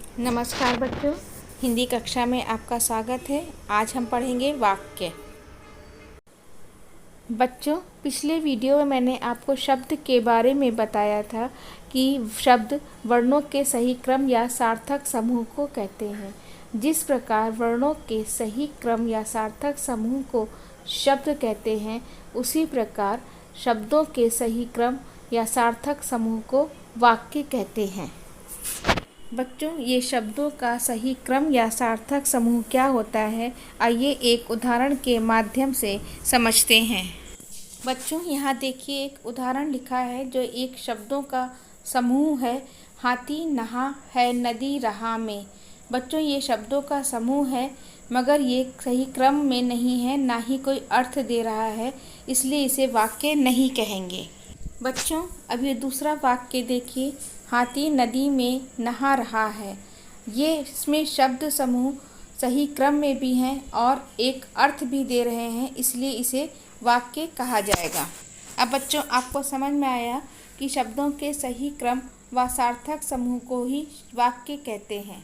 नमस्कार बच्चों, हिंदी कक्षा में आपका स्वागत है। आज हम पढ़ेंगे वाक्य। बच्चों, पिछले वीडियो में मैंने आपको शब्द के बारे में बताया था कि शब्द वर्णों के सही क्रम या सार्थक समूह को कहते हैं। जिस प्रकार वर्णों के सही क्रम या सार्थक समूह को शब्द कहते हैं, उसी प्रकार शब्दों के सही क्रम या सार्थक समूह को वाक्य कहते हैं। बच्चों, ये शब्दों का सही क्रम या सार्थक समूह क्या होता है, आइए एक उदाहरण के माध्यम से समझते हैं। बच्चों, यहाँ देखिए एक उदाहरण लिखा है जो एक शब्दों का समूह है। हाथी नहा है नदी रहा में। बच्चों, ये शब्दों का समूह है, मगर ये सही क्रम में नहीं है, ना ही कोई अर्थ दे रहा है, इसलिए इसे वाक्य नहीं कहेंगे। बच्चों, अब ये दूसरा वाक्य देखिए, हाथी नदी में नहा रहा है। ये इसमें शब्द समूह सही क्रम में भी हैं और एक अर्थ भी दे रहे हैं, इसलिए इसे वाक्य कहा जाएगा। अब बच्चों, आपको समझ में आया कि शब्दों के सही क्रम व सार्थक समूह को ही वाक्य कहते हैं।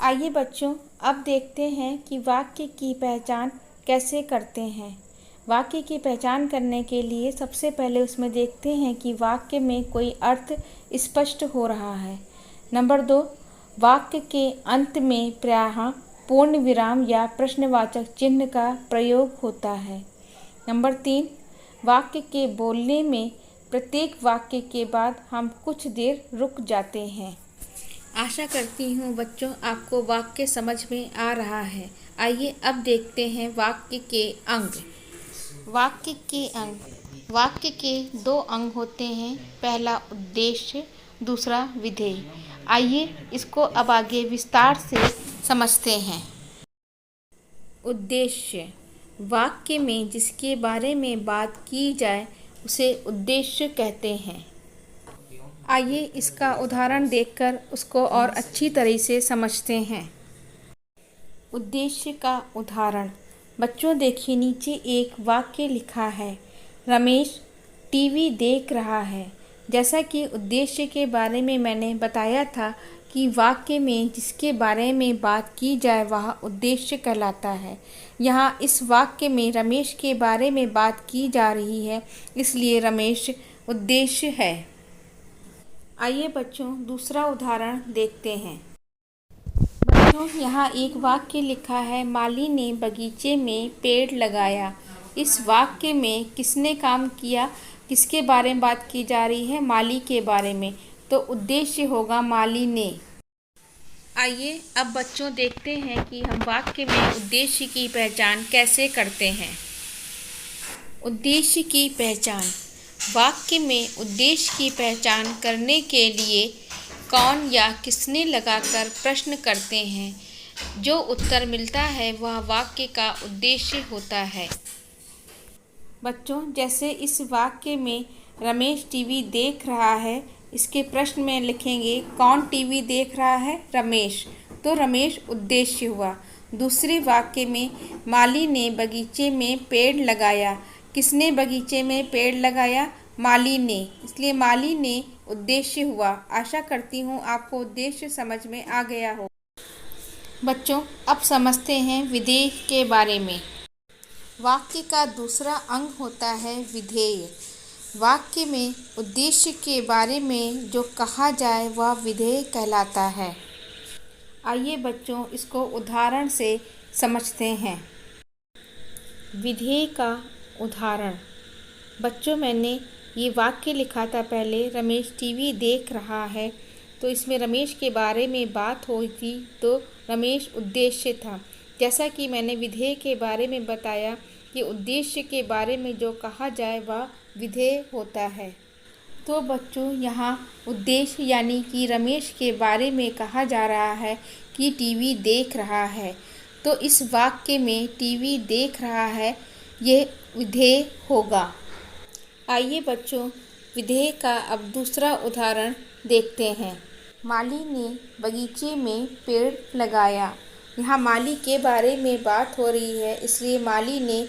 आइए बच्चों, अब देखते हैं कि वाक्य की पहचान कैसे करते हैं। वाक्य की पहचान करने के लिए सबसे पहले उसमें देखते हैं कि वाक्य में कोई अर्थ स्पष्ट हो रहा है। नंबर 2, वाक्य के अंत में प्रायः पूर्ण विराम या प्रश्नवाचक चिन्ह का प्रयोग होता है। नंबर 3, वाक्य के बोलने में प्रत्येक वाक्य के बाद हम कुछ देर रुक जाते हैं। आशा करती हूँ बच्चों, आपको वाक्य समझ में आ रहा है। आइए अब देखते हैं वाक्य के अंग। वाक्य के अंग। वाक्य के 2 अंग होते हैं, पहला उद्देश्य, दूसरा विधेय। आइए इसको अब आगे विस्तार से समझते हैं। उद्देश्य। वाक्य में जिसके बारे में बात की जाए उसे उद्देश्य कहते हैं। आइए इसका उदाहरण देखकर उसको और अच्छी तरह से समझते हैं। उद्देश्य का उदाहरण। बच्चों देखिए, नीचे एक वाक्य लिखा है, रमेश टीवी देख रहा है। जैसा कि उद्देश्य के बारे में मैंने बताया था कि वाक्य में जिसके बारे में बात की जाए वह उद्देश्य कहलाता है। यहाँ इस वाक्य में रमेश के बारे में बात की जा रही है, इसलिए रमेश उद्देश्य है। आइए बच्चों, दूसरा उदाहरण देखते हैं। बच्चों, यहाँ एक वाक्य लिखा है, माली ने बगीचे में पेड़ लगाया। इस वाक्य में किसने काम किया, किसके बारे में बात की जा रही है, माली के बारे में, तो उद्देश्य होगा माली ने। आइए अब बच्चों देखते हैं कि हम वाक्य में उद्देश्य की पहचान कैसे करते हैं। उद्देश्य की पहचान। वाक्य में उद्देश्य की पहचान करने के लिए कौन या किसने लगाकर प्रश्न करते हैं। जो उत्तर मिलता है वह वाक्य का उद्देश्य होता है। बच्चों, जैसे इस वाक्य में रमेश टीवी देख रहा है, इसके प्रश्न में लिखेंगे कौन टीवी देख रहा है, रमेश, तो रमेश उद्देश्य हुआ। दूसरे वाक्य में माली ने बगीचे में पेड़ लगाया। किसने बगीचे में पेड़ लगाया, माली ने, इसलिए माली ने उद्देश्य हुआ। आशा करती हूँ आपको उद्देश्य समझ में आ गया हो। बच्चों, अब समझते हैं विधेय के बारे में। वाक्य का दूसरा अंग होता है विधेय। वाक्य में उद्देश्य के बारे में जो कहा जाए वह विधेय कहलाता है। आइए बच्चों, इसको उदाहरण से समझते हैं। विधेय का उदाहरण। बच्चों, मैंने ये वाक्य लिखा था पहले, रमेश टीवी देख रहा है, तो इसमें रमेश के बारे में बात हुई थी, तो रमेश उद्देश्य था। जैसा कि मैंने विधेय के बारे में बताया कि उद्देश्य के बारे में जो कहा जाए वह विधेय होता है। तो बच्चों, यहाँ उद्देश्य यानी कि रमेश के बारे में कहा जा रहा है कि टीवी देख रहा है, तो इस वाक्य में टीवी देख रहा है ये विधेय होगा। आइए बच्चों, विधेय का अब दूसरा उदाहरण देखते हैं। माली ने बगीचे में पेड़ लगाया। यहाँ माली के बारे में बात हो रही है, इसलिए माली ने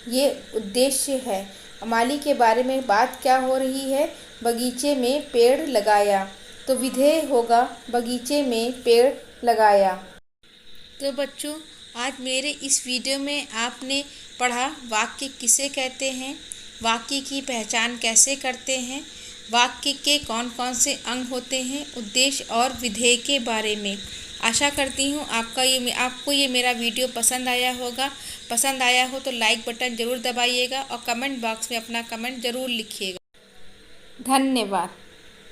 ये उद्देश्य है। माली के बारे में बात क्या हो रही है, बगीचे में पेड़ लगाया। तो विधेय होगा बगीचे में पेड़ लगाया। तो बच्चों, आज मेरे इस वीडियो में आपने पढ़ा वाक्य किसे कहते हैं, वाक्य की पहचान कैसे करते हैं, वाक्य के कौन कौन से अंग होते हैं, उद्देश्य और विधेय के बारे में। आशा करती हूँ आपको ये मेरा वीडियो पसंद आया होगा। पसंद आया हो तो लाइक बटन ज़रूर दबाइएगा और कमेंट बॉक्स में अपना कमेंट ज़रूर लिखिएगा। धन्यवाद।